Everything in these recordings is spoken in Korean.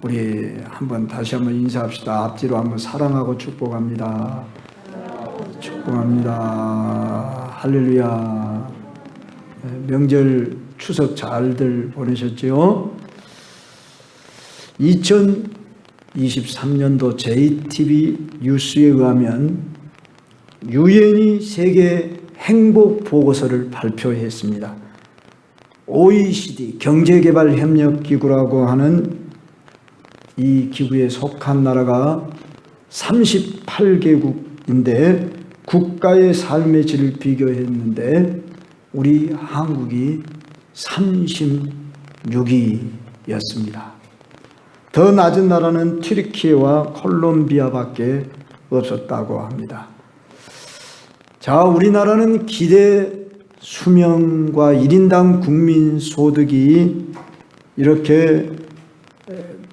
우리 다시 한번 인사합시다. 앞뒤로 한번 사랑하고 축복합니다. 축복합니다. 할렐루야. 명절 추석 잘들 보내셨죠? 2023년도 JTBC 뉴스에 의하면 유엔이 세계 행복 보고서를 발표했습니다. OECD 경제개발협력기구라고 하는 이 기구에 속한 나라가 38개국인데 국가의 삶의 질을 비교했는데 우리 한국이 36위였습니다. 더 낮은 나라는 튀르키예와 콜롬비아밖에 없었다고 합니다. 자, 우리나라는 기대 수명과 1인당 국민 소득이 이렇게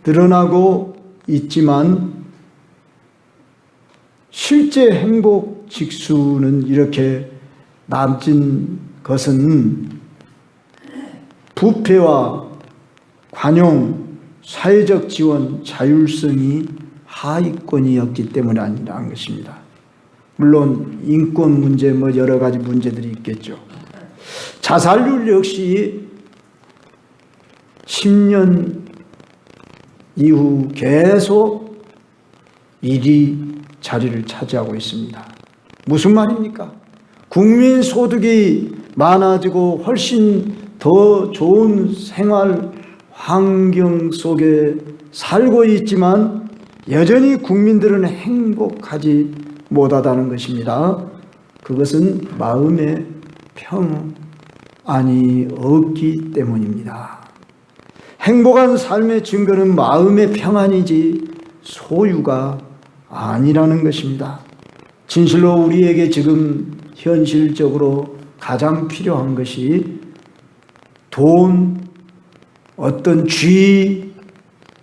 늘어나고 있지만 실제 행복 지수는 이렇게 낮은 것은 부패와 관용, 사회적 지원, 자율성이 하위권이었기 때문이 아니라는 것입니다. 물론 인권 문제 여러 가지 문제들이 있겠죠. 자살률 역시 10년 이후 계속 1위 자리를 차지하고 있습니다. 무슨 말입니까? 국민 소득이 많아지고 훨씬 더 좋은 생활 환경 속에 살고 있지만 여전히 국민들은 행복하지 못하다는 것입니다. 그것은 마음의 평안이 없기 때문입니다. 행복한 삶의 증거는 마음의 평안이지 소유가 아니라는 것입니다. 진실로 우리에게 지금 현실적으로 가장 필요한 것이 돈, 어떤 지위,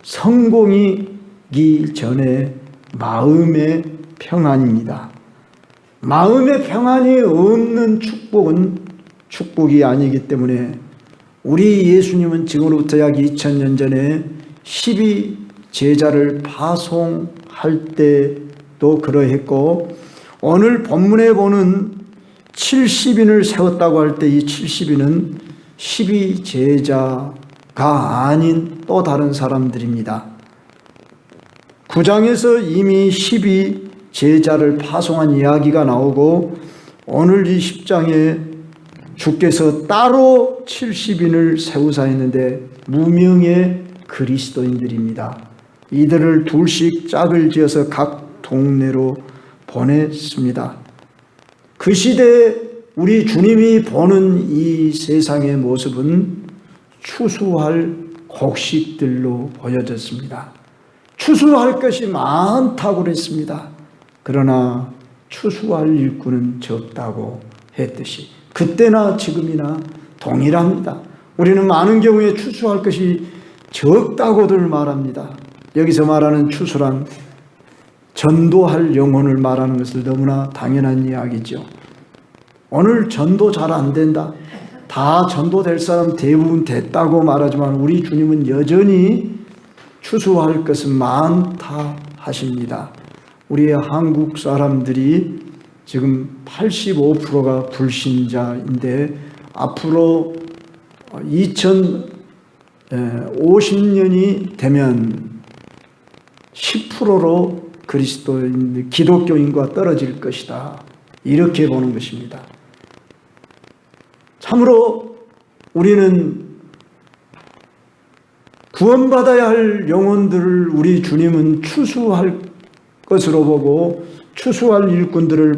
성공이기 전에 마음의 평안입니다. 마음의 평안이 없는 축복은 축복이 아니기 때문에 우리 예수님은 지금으로부터 약 2000년 전에 12제자를 파송할 때도 그러했고 오늘 본문에 보는 70인을 세웠다고 할 때 이 70인은 12제자가 아닌 또 다른 사람들입니다. 9장에서 이미 12제자를 파송한 이야기가 나오고 오늘 이 10장에 주께서 따로 70인을 세우사 했는데 무명의 그리스도인들입니다. 이들을 둘씩 짝을 지어서 각 동네로 보냈습니다. 그 시대에 우리 주님이 보는 이 세상의 모습은 추수할 곡식들로 보여졌습니다. 추수할 것이 많다고 그랬습니다. 그러나 추수할 일꾼은 적다고 했듯이 그때나 지금이나 동일합니다. 우리는 많은 경우에 추수할 것이 적다고들 말합니다. 여기서 말하는 추수란 전도할 영혼을 말하는 것을 너무나 당연한 이야기죠. 오늘 전도 잘 안 된다. 다 전도될 사람 대부분 됐다고 말하지만 우리 주님은 여전히 추수할 것은 많다 하십니다. 우리 한국 사람들이 지금 85%가 불신자인데 앞으로 2050년이 되면 10%로 기독교인과 떨어질 것이다. 이렇게 보는 것입니다. 참으로 우리는 구원받아야 할 영혼들을 우리 주님은 추수할 것으로 보고 추수할 일꾼들을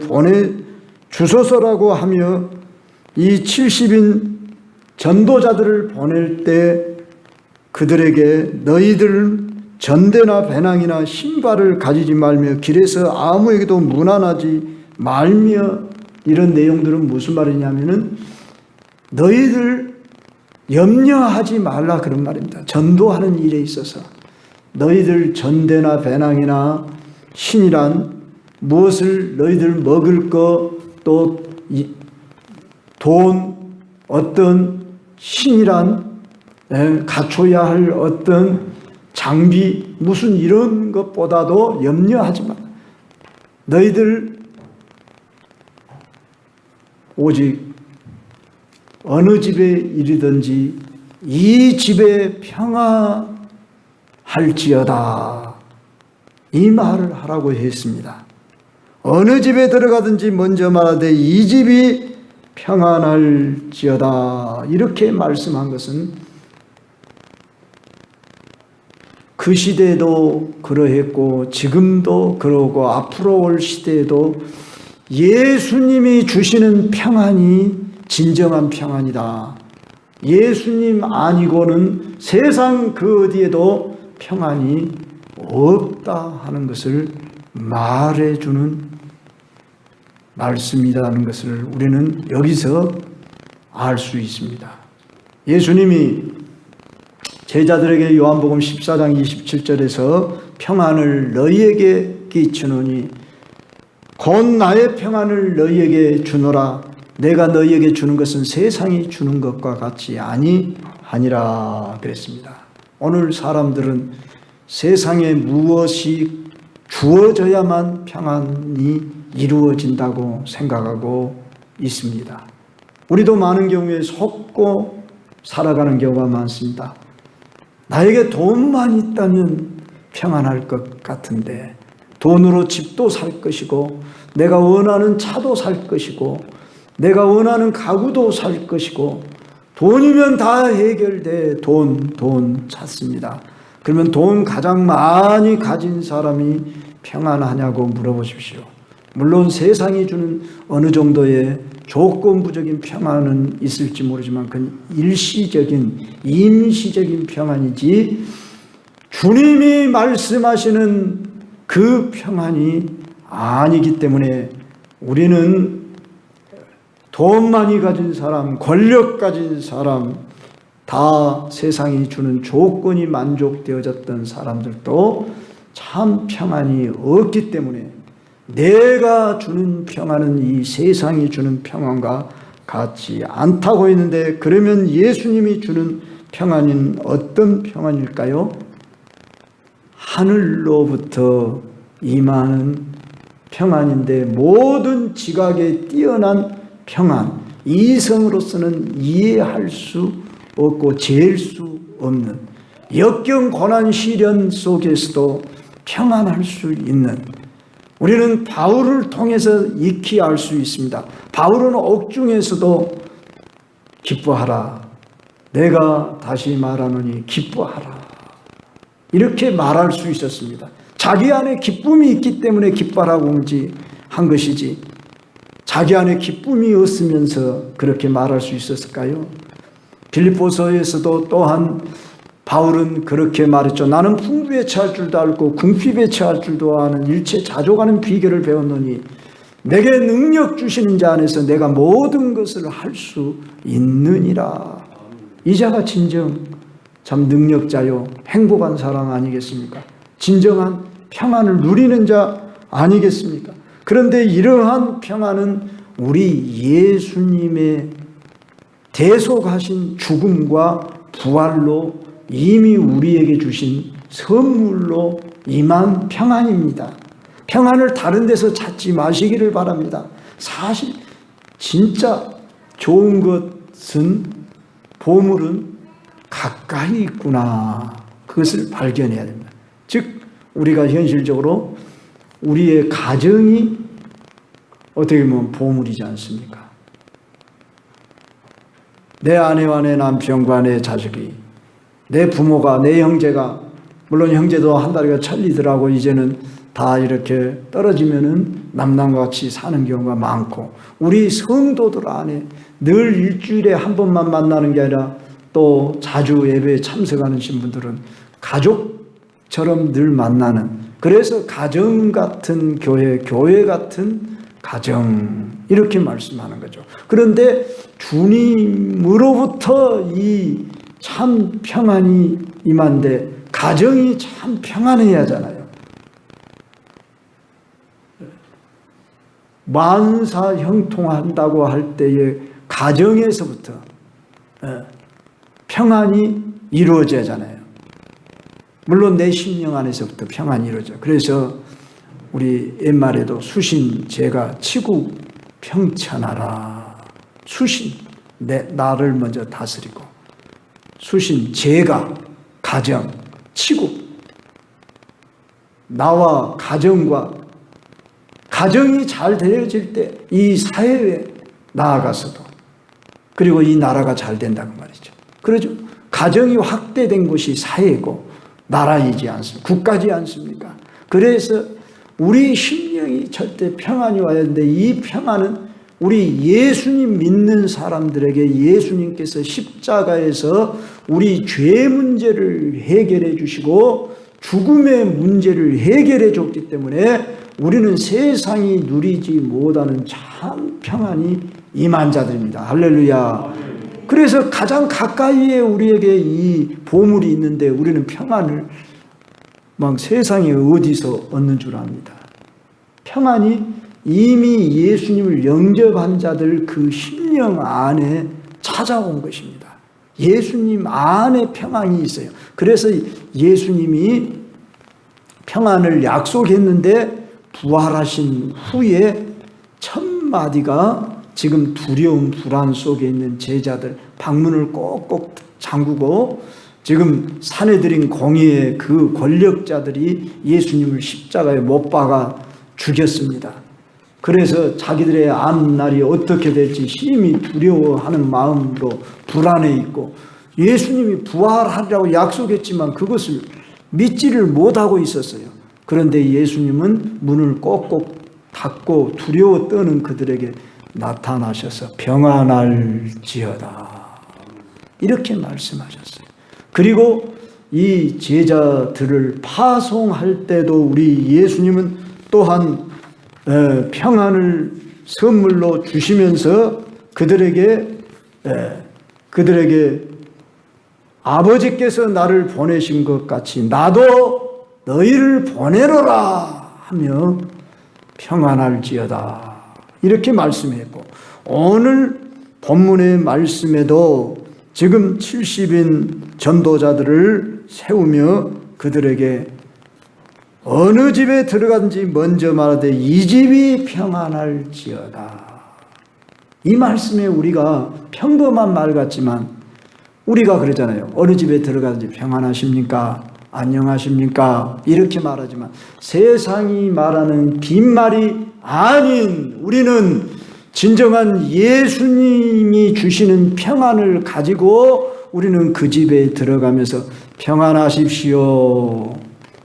보내주소서라고 하며 이 70인 전도자들을 보낼 때 그들에게 너희들 전대나 배낭이나 신발을 가지지 말며 길에서 아무에게도 무난하지 말며 이런 내용들은 무슨 말이냐면은 너희들 염려하지 말라 그런 말입니다. 전도하는 일에 있어서 너희들 전대나 배낭이나 신이란 무엇을 너희들 먹을 것 또 돈 어떤 신이란 갖춰야 할 어떤 장비 무슨 이런 것보다도 염려하지 마. 너희들 오직 어느 집에 이르든지 이 집에 평화할지어다. 이 말을 하라고 했습니다. 어느 집에 들어가든지 먼저 말하되 이 집이 평안할지어다. 이렇게 말씀한 것은 그 시대에도 그러했고 지금도 그러고 앞으로 올 시대에도 예수님이 주시는 평안이 진정한 평안이다. 예수님 아니고는 세상 그 어디에도 평안이 없다 하는 것을 말해주는 말씀이라는 것을 우리는 여기서 알 수 있습니다. 예수님이 제자들에게 요한복음 14장 27절에서 평안을 너희에게 끼치노니 곧 나의 평안을 너희에게 주노라. 내가 너희에게 주는 것은 세상이 주는 것과 같이 아니하니라 그랬습니다. 오늘 사람들은 세상에 무엇이 주어져야만 평안이 이루어진다고 생각하고 있습니다. 우리도 많은 경우에 속고 살아가는 경우가 많습니다. 나에게 돈만 있다면 평안할 것 같은데 돈으로 집도 살 것이고 내가 원하는 차도 살 것이고 내가 원하는 가구도 살 것이고 돈이면 다 해결돼. 돈 찾습니다. 그러면 돈 가장 많이 가진 사람이 평안하냐고 물어보십시오. 물론 세상이 주는 어느 정도의 조건부적인 평안은 있을지 모르지만 그건 일시적인 임시적인 평안이지 주님이 말씀하시는 그 평안이 아니기 때문에 우리는 돈 많이 가진 사람, 권력 가진 사람, 다 세상이 주는 조건이 만족되어졌던 사람들도 참 평안이 없기 때문에 내가 주는 평안은 이 세상이 주는 평안과 같지 않다고 했는데 그러면 예수님이 주는 평안은 어떤 평안일까요? 하늘로부터 임하는 평안인데 모든 지각에 뛰어난 평안, 이성으로서는 이해할 수 없고 잴 수 없는 역경 고난 시련 속에서도 평안할 수 있는 우리는 바울을 통해서 익히 알 수 있습니다. 바울은 옥중에서도 기뻐하라. 내가 다시 말하노니 기뻐하라. 이렇게 말할 수 있었습니다. 자기 안에 기쁨이 있기 때문에 기뻐하라고 한 것이지 자기 안에 기쁨이 없으면서 그렇게 말할 수 있었을까요? 빌립보서에서도 또한 바울은 그렇게 말했죠. 나는 풍부에 처할 줄도 알고 궁핍에 처할 줄도 아는 일체 자족하는 비결을 배웠노니 내게 능력 주시는 자 안에서 내가 모든 것을 할 수 있느니라. 이 자가 진정 참 능력자요 행복한 사람 아니겠습니까? 진정한 평안을 누리는 자 아니겠습니까? 그런데 이러한 평안은 우리 예수님의 대속하신 죽음과 부활로 이미 우리에게 주신 선물로 임한 평안입니다. 평안을 다른 데서 찾지 마시기를 바랍니다. 사실 진짜 좋은 것은 보물은 가까이 있구나. 그것을 발견해야 됩니다. 즉 우리가 현실적으로 우리의 가정이 어떻게 보면 보물이지 않습니까? 내 아내와 내 남편과 내 자식이 내 부모가 내 형제가 물론 형제도 한 다리가 천리더라고 이제는 다 이렇게 떨어지면은 남남과 같이 사는 경우가 많고 우리 성도들 안에 늘 일주일에 한 번만 만나는 게 아니라 또 자주 예배에 참석하는 신분들은 가족처럼 늘 만나는 그래서 가정 같은 교회, 교회 같은 가정 이렇게 말씀하는 거죠. 그런데 주님으로부터 이 참 평안이 임한데 가정이 참 평안해야 하잖아요. 만사 형통한다고 할 때에 가정에서부터 평안이 이루어져야 하잖아요. 물론 내 심령 안에서부터 평안이 이루어져. 그래서 우리 옛말에도 수신 제가 치구 평천하라. 수신 나를 먼저 다스리고, 수신 제가 가정 치구, 나와 가정이 잘 되어질 때 이 사회에 나아가서도, 그리고 이 나라가 잘 된다는 말이죠. 그러죠. 가정이 확대된 곳이 사회고 나라이지 않습니까? 국가지 않습니까? 그래서 우리 심령이 절대 평안이 와야 하는데, 이 평안은 우리 예수님 믿는 사람들에게 예수님께서 십자가에서 우리 죄 문제를 해결해 주시고 죽음의 문제를 해결해 줬기 때문에 우리는 세상이 누리지 못하는 참 평안이 임한 자들입니다. 할렐루야. 그래서 가장 가까이에 우리에게 이 보물이 있는데 우리는 평안을 막 세상에 어디서 얻는 줄 압니다. 평안이 이미 예수님을 영접한 자들 그 심령 안에 찾아온 것입니다. 예수님 안에 평안이 있어요. 그래서 예수님이 평안을 약속했는데 부활하신 후에 첫 마디가 지금 두려움 불안 속에 있는 제자들 방문을 꼭꼭 잠그고, 지금 산해드린 공의의 그 권력자들이 예수님을 십자가에 못 박아 죽였습니다. 그래서 자기들의 앞날이 어떻게 될지 심히 두려워하는 마음으로 불안해 있고, 예수님이 부활하리라고 약속했지만 그것을 믿지를 못하고 있었어요. 그런데 예수님은 문을 꼭꼭 닫고 두려워 떠는 그들에게 나타나셔서 평안할지어다 이렇게 말씀하셨어요. 그리고 이 제자들을 파송할 때도 우리 예수님은 또한 평안을 선물로 주시면서 그들에게 아버지께서 나를 보내신 것 같이 나도 너희를 보내노라 하며 평안할지어다 이렇게 말씀했고, 오늘 본문의 말씀에도 지금 70인 전도자들을 세우며 그들에게 어느 집에 들어간지 먼저 말하되 이 집이 평안할지어다. 이 말씀에 우리가 평범한 말 같지만 우리가 그러잖아요. 어느 집에 들어가든지 평안하십니까? 안녕하십니까? 이렇게 말하지만 세상이 말하는 빈말이 아닌 우리는 진정한 예수님이 주시는 평안을 가지고 우리는 그 집에 들어가면서 평안하십시오.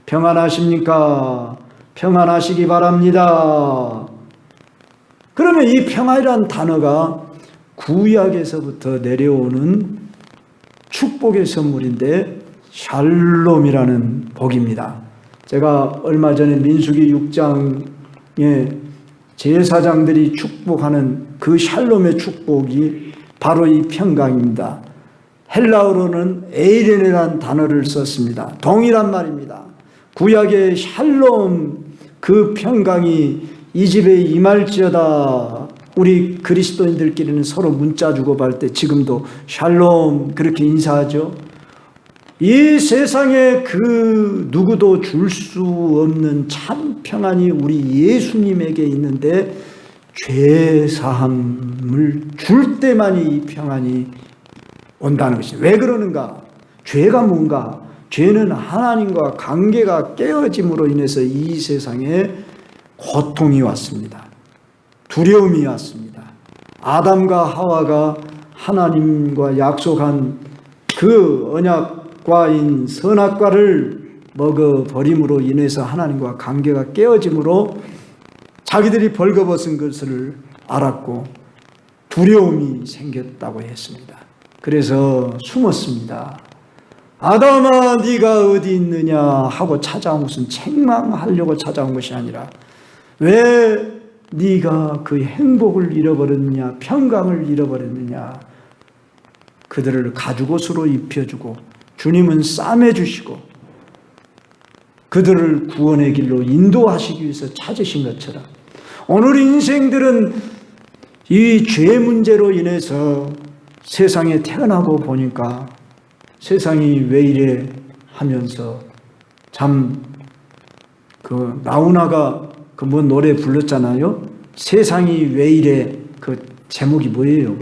평안하십니까? 평안하시기 바랍니다. 그러면 이 평안이란 단어가 구약에서부터 내려오는 축복의 선물인데 샬롬이라는 복입니다. 제가 얼마 전에 민수기 6장에 제사장들이 축복하는 그 샬롬의 축복이 바로 이 평강입니다. 헬라어로는 에이레네라는 단어를 썼습니다. 동일한 말입니다. 구약의 샬롬 그 평강이 이 집에 임할지어다. 우리 그리스도인들끼리는 서로 문자 주고받을 때 지금도 샬롬 그렇게 인사하죠. 이 세상에 그 누구도 줄 수 없는 참 평안이 우리 예수님에게 있는데 죄 사함을 줄 때만이 이 평안이 온다는 것이죠. 왜 그러는가? 죄가 뭔가? 죄는 하나님과 관계가 깨어짐으로 인해서 이 세상에 고통이 왔습니다. 두려움이 왔습니다. 아담과 하와가 하나님과 약속한 그 언약과인 선악과를 먹어버림으로 인해서 하나님과 관계가 깨어짐으로 자기들이 벌거벗은 것을 알았고 두려움이 생겼다고 했습니다. 그래서 숨었습니다. 아담아 네가 어디 있느냐 하고 찾아온 것은 책망하려고 찾아온 것이 아니라 왜 네가 그 행복을 잃어버렸느냐, 평강을 잃어버렸느냐. 그들을 가죽옷으로 입혀주고 주님은 싸매주시고 그들을 구원의 길로 인도하시기 위해서 찾으신 것처럼 오늘 인생들은 이 죄 문제로 인해서 세상에 태어나고 보니까 세상이 왜 이래 하면서 참 나훈아가 뭐 노래 불렀잖아요. 세상이 왜 이래. 그 제목이 뭐예요?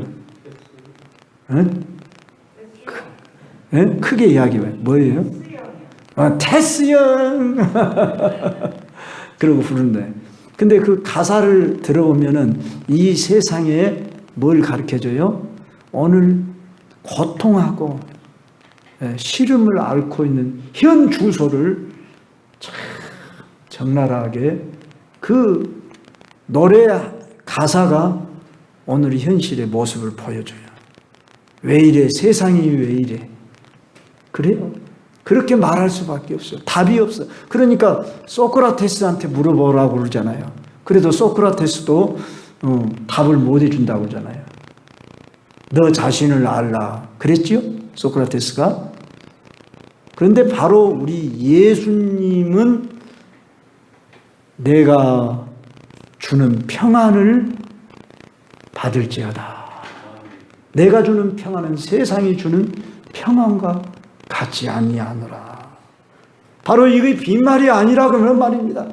크게 이야기해. 뭐예요? 테스형. 그러고 부른대. 근데 그 가사를 들어보면은 이 세상에 뭘 가르쳐줘요? 오늘 고통하고 시름을 앓고 있는 현 주소를 참 적나라하게 그 노래 가사가 오늘의 현실의 모습을 보여줘요. 왜 이래? 세상이 왜 이래? 그래요. 그렇게 말할 수밖에 없어요. 답이 없어. 그러니까 소크라테스한테 물어보라고 그러잖아요. 그래도 소크라테스도 답을 못 해준다고 그러잖아요. 너 자신을 알라. 그랬지요? 소크라테스가. 그런데 바로 우리 예수님은 내가 주는 평안을 받을지어다. 내가 주는 평안은 세상이 주는 평안과 같지 아니하노라. 바로 이게 빈말이 아니라 그런 말입니다.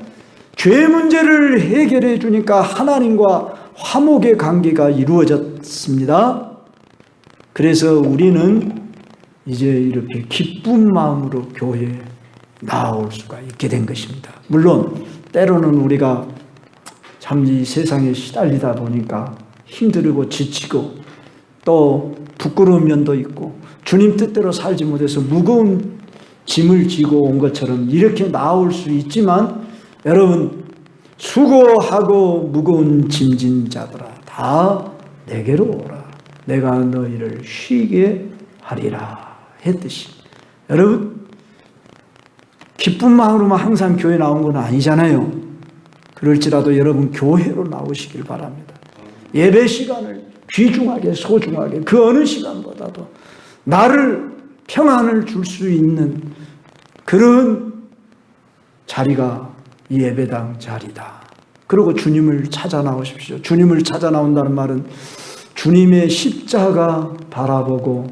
죄 문제를 해결해 주니까 하나님과 화목의 관계가 이루어졌습니다. 그래서 우리는 이제 이렇게 기쁜 마음으로 교회에 나올 수가 있게 된 것입니다. 물론 때로는 우리가 참 이 세상에 시달리다 보니까 힘들고 지치고 또 부끄러운 면도 있고 주님 뜻대로 살지 못해서 무거운 짐을 지고 온 것처럼 이렇게 나올 수 있지만 여러분 수고하고 무거운 짐진 자들아 다 내게로 오라. 내가 너희를 쉬게 하리라 했듯이 여러분 기쁜 마음으로만 항상 교회 나온 건 아니잖아요. 그럴지라도 여러분 교회로 나오시길 바랍니다. 예배 시간을 귀중하게 소중하게 그 어느 시간보다도 나를 평안을 줄 수 있는 그런 자리가 이 예배당 자리다. 그리고 주님을 찾아 나오십시오. 주님을 찾아 나온다는 말은 주님의 십자가 바라보고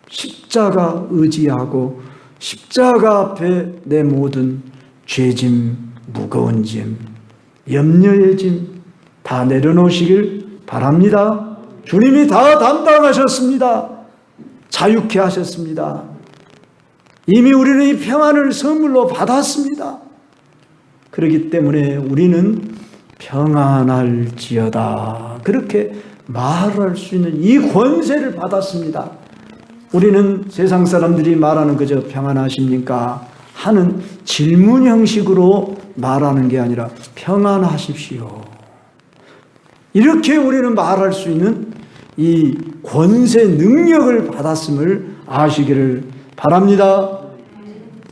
십자가 의지하고 십자가 앞에 내 모든 죄짐, 무거운 짐, 염려의 짐 다 내려놓으시길 바랍니다. 주님이 다 담당하셨습니다. 자유케 하셨습니다. 이미 우리는 이 평안을 선물로 받았습니다. 그렇기 때문에 우리는 평안할지어다 그렇게 말할 수 있는 이 권세를 받았습니다. 우리는 세상 사람들이 말하는 그저 평안하십니까? 하는 질문 형식으로 말하는 게 아니라 평안하십시오. 이렇게 우리는 말할 수 있는 이 권세 능력을 받았음을 아시기를 바랍니다.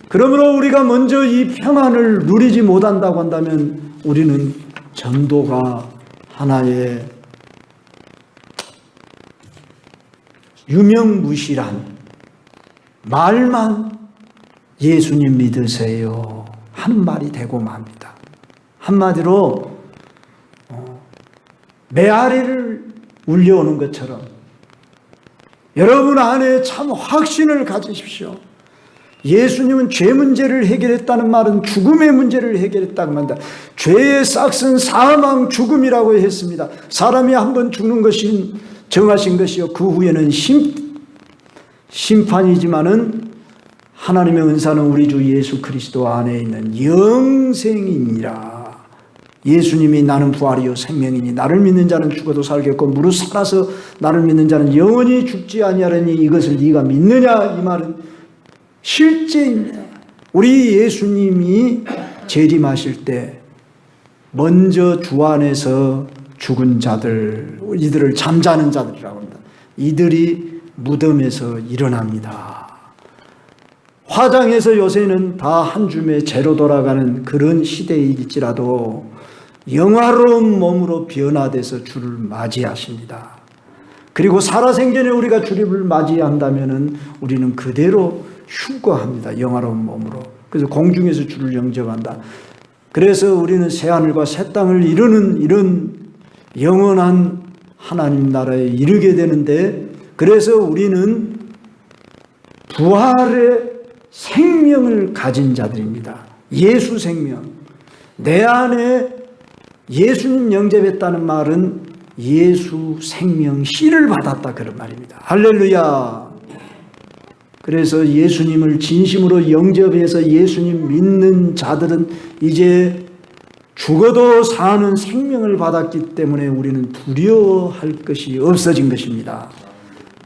그러므로 우리가 먼저 이 평안을 누리지 못한다고 한다면 우리는 전도가 하나의 유명무실한 말만 예수님 믿으세요 하는 말이 되고 맙니다. 한마디로 메아리를 울려오는 것처럼 여러분 안에 참 확신을 가지십시오. 예수님은 죄 문제를 해결했다는 말은 죽음의 문제를 해결했다고 합니다. 죄의 싹은 사망 죽음이라고 했습니다. 사람이 한번 죽는 것이 정하신 것이요 그 후에는 심판이지만은 하나님의 은사는 우리 주 예수 그리스도 안에 있는 영생이니라. 예수님이 나는 부활이요 생명이니 나를 믿는 자는 죽어도 살겠고 무릇 살아서 나를 믿는 자는 영원히 죽지 아니하리니 이것을 네가 믿느냐? 이 말은 실제입니다. 우리 예수님이 재림하실 때 먼저 주 안에서 죽은 자들, 이들을 잠자는 자들이라고 합니다. 이들이 무덤에서 일어납니다. 화장에서 요새는 다 한 줌에 재로 돌아가는 그런 시대일지라도 영화로운 몸으로 변화돼서 주를 맞이하십니다. 그리고 살아생전에 우리가 주님을 맞이한다면 우리는 그대로 휴거합니다. 영화로운 몸으로. 그래서 공중에서 주를 영접한다. 그래서 우리는 새하늘과 새 땅을 이루는 이런 영원한 하나님 나라에 이르게 되는데 그래서 우리는 부활의 생명을 가진 자들입니다. 예수 생명. 내 안에 예수님 영접했다는 말은 예수 생명 씨를 받았다 그런 말입니다. 할렐루야. 그래서 예수님을 진심으로 영접해서 예수님 믿는 자들은 이제 죽어도 사는 생명을 받았기 때문에 우리는 두려워할 것이 없어진 것입니다.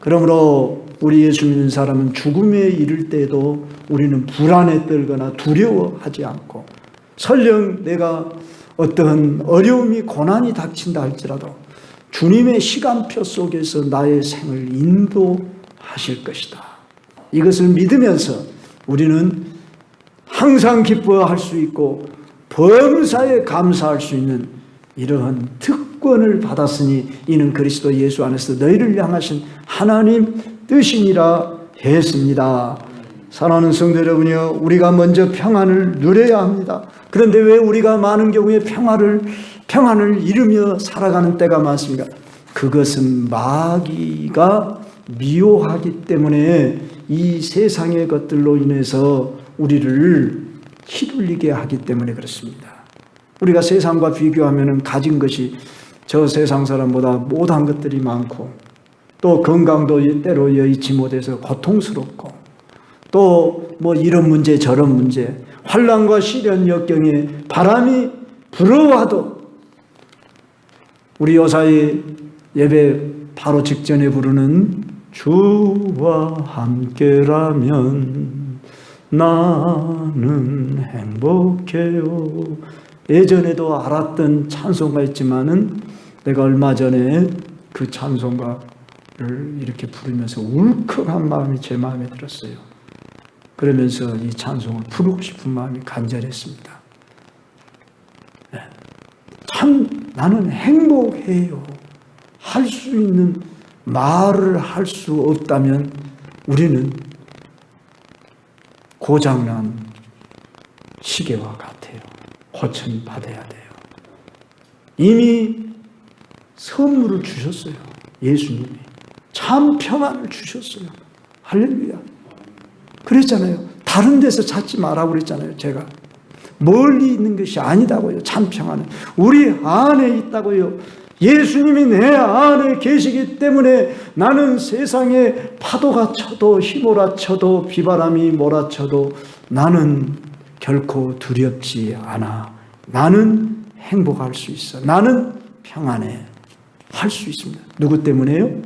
그러므로 우리 예수 믿는 사람은 죽음에 이를 때도 우리는 불안에 떨거나 두려워하지 않고, 설령 내가 어떤 어려움이 고난이 닥친다 할지라도 주님의 시간표 속에서 나의 생을 인도하실 것이다. 이것을 믿으면서 우리는 항상 기뻐할 수 있고 범사에 감사할 수 있는 이러한 특권을 받았으니 이는 그리스도 예수 안에서 너희를 향하신 하나님 뜻이니라 했습니다. 사랑하는 성도 여러분이여, 우리가 먼저 평안을 누려야 합니다. 그런데 왜 우리가 많은 경우에 평안을 잃으며 살아가는 때가 많습니까? 그것은 마귀가 미워하기 때문에 이 세상의 것들로 인해서 우리를 휘둘리게 하기 때문에 그렇습니다. 우리가 세상과 비교하면 가진 것이 저 세상 사람보다 못한 것들이 많고, 또 건강도 때로 여의치 못해서 고통스럽고, 또 뭐 이런 문제 저런 문제, 환난과 시련 역경에 바람이 불어와도 우리 요사이 예배 바로 직전에 부르는 주와 함께라면 나는 행복해요. 예전에도 알았던 찬송가 있지만은 내가 얼마 전에 그 찬송가를 이렇게 부르면서 울컥한 마음이 제 마음에 들었어요. 그러면서 이 찬송을 부르고 싶은 마음이 간절했습니다. 네. 참 나는 행복해요. 할 수 있는 말을 할 수 없다면 우리는 고장난 시계와 같아요. 고침 받아야 돼요. 이미 선물을 주셨어요. 예수님이 참 평안을 주셨어요. 할렐루야. 그랬잖아요. 다른 데서 찾지 말라고 그랬잖아요. 제가 멀리 있는 것이 아니다고요. 참 평안은 우리 안에 있다고요. 예수님이 내 안에 계시기 때문에 나는 세상에 파도가 쳐도 휘몰아쳐도 비바람이 몰아쳐도 나는 결코 두렵지 않아. 나는 행복할 수 있어. 나는 평안해 할 수 있습니다. 누구 때문에요?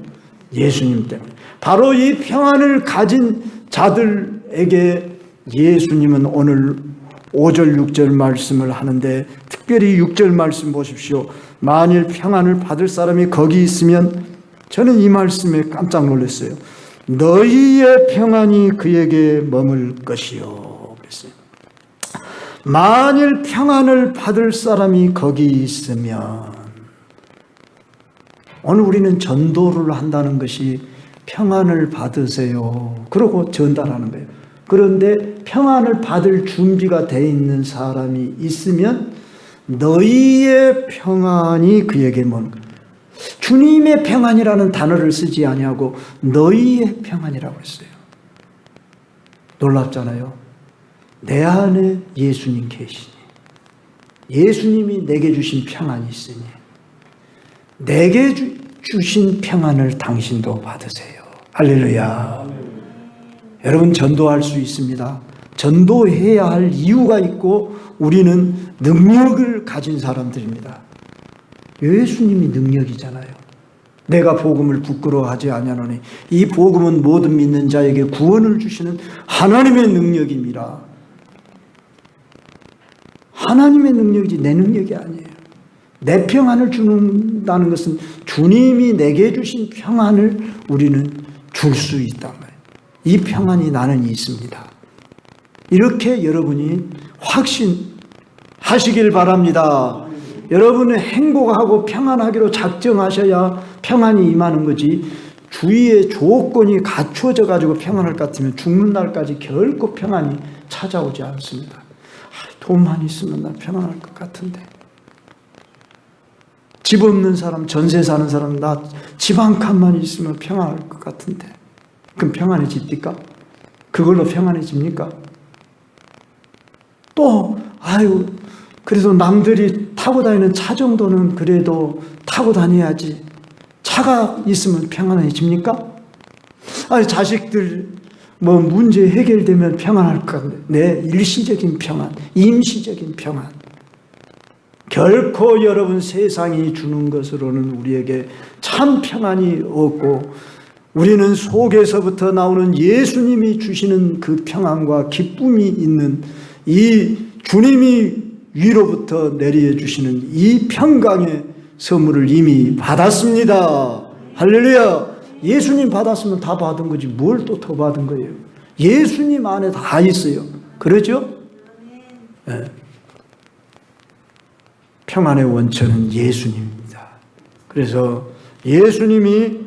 예수님 때문에. 바로 이 평안을 가진 자들에게 예수님은 오늘 5절 6절 말씀을 하는데, 특별히 6절 말씀 보십시오. 만일 평안을 받을 사람이 거기 있으면, 저는 이 말씀에 깜짝 놀랐어요. 너희의 평안이 그에게 머물 것이요. 그랬어요. 만일 평안을 받을 사람이 거기 있으면, 오늘 우리는 전도를 한다는 것이 평안을 받으세요. 그러고 전달하는 거예요. 그런데 평안을 받을 준비가 되어 있는 사람이 있으면 너희의 평안이 그에게 머물 것이요. 주님의 평안이라는 단어를 쓰지 아니하고 너희의 평안이라고 했어요. 놀랍잖아요. 내 안에 예수님 계시니, 예수님이 내게 주신 평안이 있으니 내게 주신 평안을 당신도 받으세요. 할렐루야. 여러분, 전도할 수 있습니다. 전도해야 할 이유가 있고 우리는 능력을 가진 사람들입니다. 예수님이 능력이잖아요. 내가 복음을 부끄러워하지 아니하노니 이 복음은 모든 믿는 자에게 구원을 주시는 하나님의 능력입니다. 하나님의 능력이지 내 능력이 아니에요. 내 평안을 주는다는 것은 주님이 내게 주신 평안을 우리는 줄 수 있단 말이에요. 이 평안이 나는 있습니다. 이렇게 여러분이 확신하시길 바랍니다. 여러분은 행복하고 평안하기로 작정하셔야 평안이 임하는 거지, 주위에 조건이 갖추어져 가지고 평안할 것 같으면 죽는 날까지 결코 평안이 찾아오지 않습니다. 돈만 있으면 나 평안할 것 같은데, 집 없는 사람, 전세 사는 사람, 나 집 한 칸만 있으면 평안할 것 같은데, 그럼 평안해집니까? 그걸로 평안해집니까? 또 그래도 남들이 타고 다니는 차 정도는 그래도 타고 다녀야지. 차가 있으면 평안해집니까? 자식들 문제 해결되면 평안할까? 네, 일시적인 평안, 임시적인 평안. 결코 여러분 세상이 주는 것으로는 우리에게 참 평안이 없고, 우리는 속에서부터 나오는 예수님이 주시는 그 평안과 기쁨이 있는 이 주님이 위로부터 내려주시는 이 평강의 선물을 이미 받았습니다. 할렐루야. 예수님 받았으면 다 받은 거지 뭘 또 더 받은 거예요. 예수님 안에 다 있어요. 그렇죠? 네. 평안의 원천은 예수님입니다. 그래서 예수님이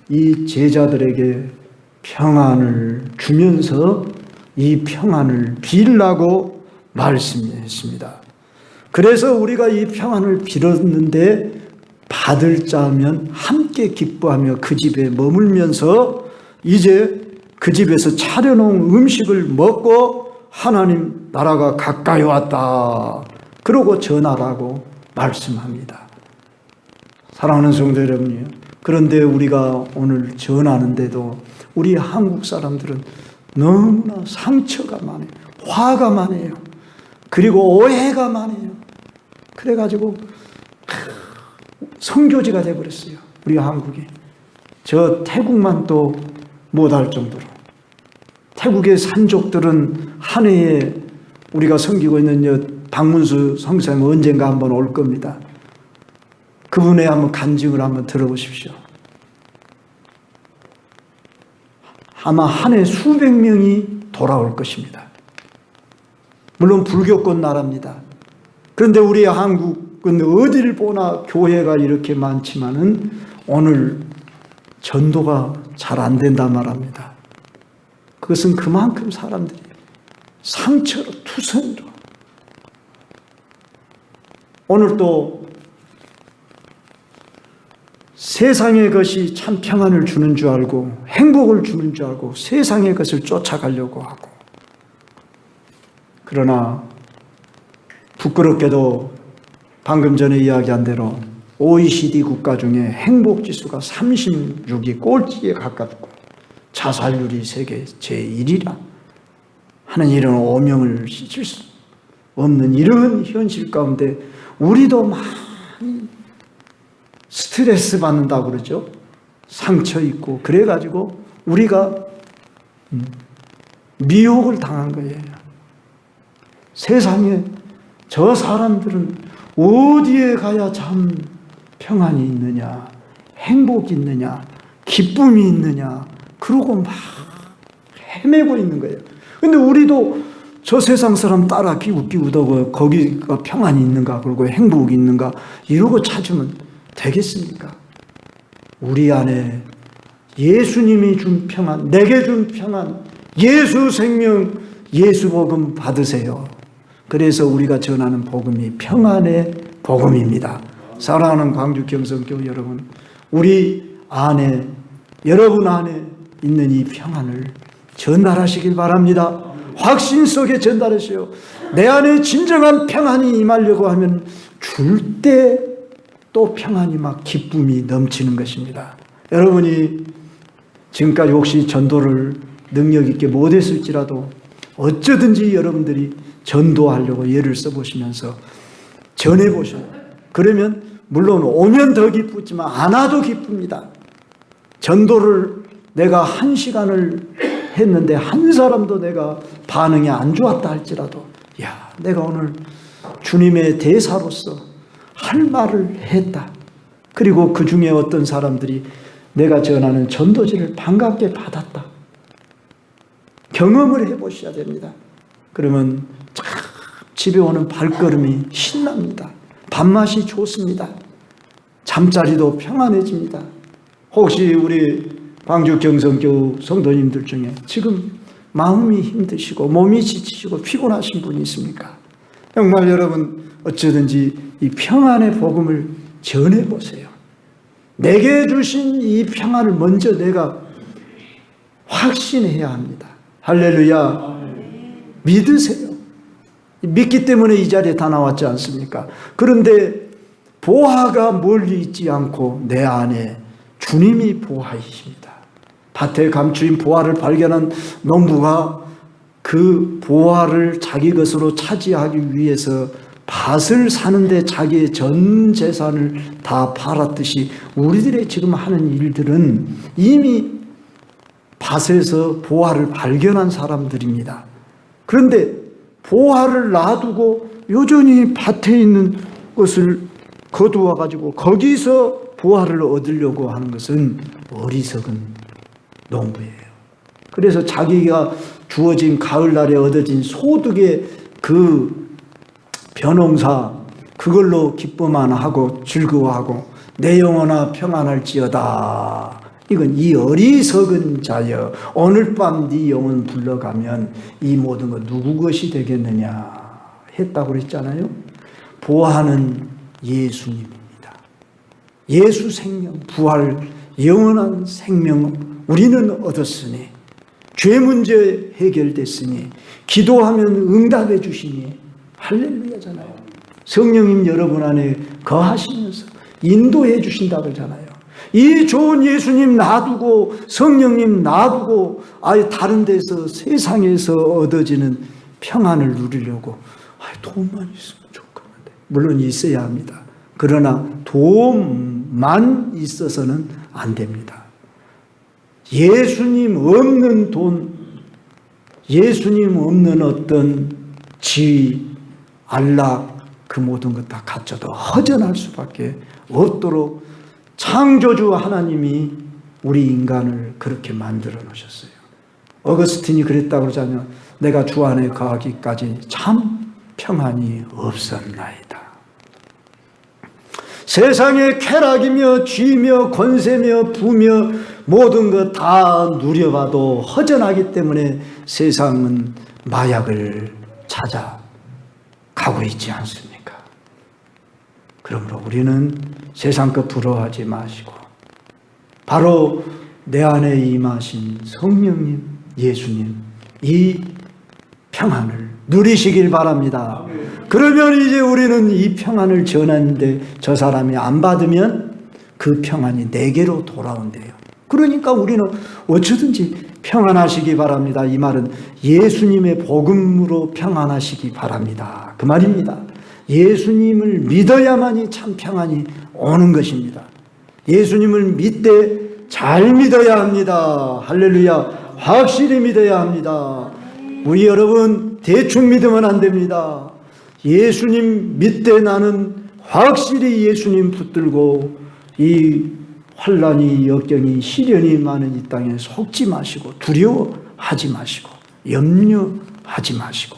이 제자들에게 평안을 주면서 이 평안을 빌라고 말씀했습니다. 그래서 우리가 이 평안을 빌었는데 받을 자면 함께 기뻐하며 그 집에 머물면서 이제 그 집에서 차려놓은 음식을 먹고 하나님 나라가 가까이 왔다. 그러고 전하라고 말씀합니다. 사랑하는 성도 여러분이요. 그런데 우리가 오늘 전하는데도 우리 한국 사람들은 너무나 상처가 많아요. 화가 많아요. 그리고 오해가 많아요. 그래가지고 성교지가 되어버렸어요. 우리 한국이. 저 태국만 또 못할 정도로. 태국의 산족들은 한 해에 우리가 섬기고 있는 박문수 성사님 언젠가 한번 올 겁니다. 그분의 한번 간증을 한번 들어보십시오. 아마 한 해 수백 명이 돌아올 것입니다. 물론 불교권 나라입니다. 그런데 우리 한국은 어디를 보나 교회가 이렇게 많지만은 오늘 전도가 잘 안 된다 말합니다. 그것은 그만큼 사람들이 상처로 투성이로 오늘 또 세상의 것이 참 평안을 주는 줄 알고 행복을 주는 줄 알고 세상의 것을 쫓아가려고 하고, 그러나 부끄럽게도 방금 전에 이야기한 대로 OECD 국가 중에 행복지수가 36이 꼴찌에 가깝고 자살률이 세계 제1위라 하는 이런 오명을 씻을 수 없는 이런 현실 가운데 우리도 많이 스트레스 받는다고 그러죠. 상처 있고 그래가지고 우리가 미혹을 당한 거예요. 세상에 저 사람들은 어디에 가야 참 평안이 있느냐, 행복이 있느냐, 기쁨이 있느냐, 그러고 막 헤매고 있는 거예요. 근데 우리도 저 세상 사람 따라 기웃기웃하고 거기가 평안이 있는가, 그리고 행복이 있는가 이러고 찾으면 되겠습니까? 우리 안에 예수님이 준 평안, 내게 준 평안, 예수 생명, 예수 복음 받으세요. 그래서 우리가 전하는 복음이 평안의 복음입니다. 사랑하는 광주 경성교회 여러분, 우리 안에, 여러분 안에 있는 이 평안을 전달하시길 바랍니다. 확신 속에 전달하시오. 내 안에 진정한 평안이 임하려고 하면 줄 때 또 평안이 막 기쁨이 넘치는 것입니다. 여러분이 지금까지 혹시 전도를 능력 있게 못했을지라도 어쩌든지 여러분들이 전도하려고 예를 써보시면서 전해보셔요. 그러면 물론 오면 더 기쁘지만 안 와도 기쁩니다. 전도를 내가 1시간을 했는데 한 사람도 내가 반응이 안 좋았다 할지라도, 야, 내가 오늘 주님의 대사로서 할 말을 했다. 그리고 그 중에 어떤 사람들이 내가 전하는 전도지를 반갑게 받았다. 경험을 해보셔야 됩니다. 그러면 참 집에 오는 발걸음이 신납니다. 밥맛이 좋습니다. 잠자리도 평안해집니다. 혹시 우리 광주 경성교우 성도님들 중에 지금 마음이 힘드시고 몸이 지치시고 피곤하신 분이 있습니까? 정말 여러분 어쩌든지 이 평안의 복음을 전해보세요. 내게 주신 이 평안을 먼저 내가 확신해야 합니다. 할렐루야. 믿으세요. 믿기 때문에 이 자리에 다 나왔지 않습니까? 그런데 보화가 멀리 있지 않고 내 안에 주님이 보화이십니다. 밭에 감추인 보화를 발견한 농부가 그 보화를 자기 것으로 차지하기 위해서 밭을 사는데 자기의 전 재산을 다 팔았듯이 우리들의 지금 하는 일들은 이미 밭에서 보화를 발견한 사람들입니다. 그런데 보화를 놔두고 여전히 밭에 있는 것을 거두어 가지고 거기서 보화를 얻으려고 하는 것은 어리석은 농부예요. 그래서 자기가 주어진 가을날에 얻어진 소득의 그 벼농사 그걸로 기뻐만 하고 즐거워하고 내 영혼아 평안할지어다. 이건 이 어리석은 자여 오늘 밤 네 영혼 불러가면 이 모든 것 누구 것이 되겠느냐 했다고 그랬잖아요. 보화는 예수님입니다. 예수 생명, 부활, 영원한 생명 우리는 얻었으니 죄 문제 해결됐으니 기도하면 응답해 주시니 할렐루야잖아요. 성령님 여러분 안에 거하시면서 인도해 주신다 그러잖아요. 이 좋은 예수님 놔두고 성령님 놔두고 아예 다른 데서 세상에서 얻어지는 평안을 누리려고 돈만 있으면 좋겠는데 물론 있어야 합니다. 그러나 돈만 있어서는 안 됩니다. 예수님 없는 돈, 예수님 없는 어떤 지위, 안락 그 모든 것 다 갖춰도 허전할 수밖에 없도록 창조주 하나님이 우리 인간을 그렇게 만들어 놓으셨어요. 어거스틴이 그랬다고 그러자면 내가 주 안에 거하기까지 참 평안이 없었나이다. 세상의 쾌락이며 쥐며 권세며 부며 모든 것 다 누려봐도 허전하기 때문에 세상은 마약을 찾아 가고 있지 않습니까? 그러므로 우리는 세상 것 부러워하지 마시고 바로 내 안에 임하신 성령님, 예수님 이 평안을 누리시길 바랍니다. 그러면 이제 우리는 이 평안을 전하는데 저 사람이 안 받으면 그 평안이 내게로 돌아온대요. 그러니까 우리는 어쩌든지 평안하시기 바랍니다. 이 말은 예수님의 복음으로 평안하시기 바랍니다. 그 말입니다. 예수님을 믿어야만이 참 평안이 오는 것입니다. 예수님을 믿되 잘 믿어야 합니다. 할렐루야. 확실히 믿어야 합니다. 우리 여러분 대충 믿으면 안 됩니다. 예수님 믿되 나는 확실히 예수님 붙들고 이 환난이 역경이 시련이 많은 이 땅에 속지 마시고 두려워하지 마시고 염려하지 마시고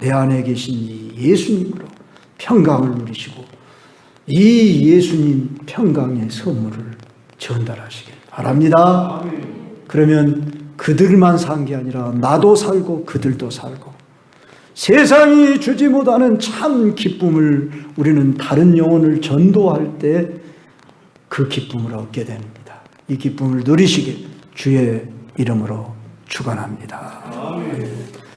내 안에 계신 이 예수님으로 평강을 누리시고 이 예수님 평강의 선물을 전달하시길 바랍니다. 그러면 그들만 산 게 아니라 나도 살고 그들도 살고 세상이 주지 못하는 참 기쁨을 우리는 다른 영혼을 전도할 때 그 기쁨을 얻게 됩니다. 이 기쁨을 누리시길 주의 이름으로 축원합니다.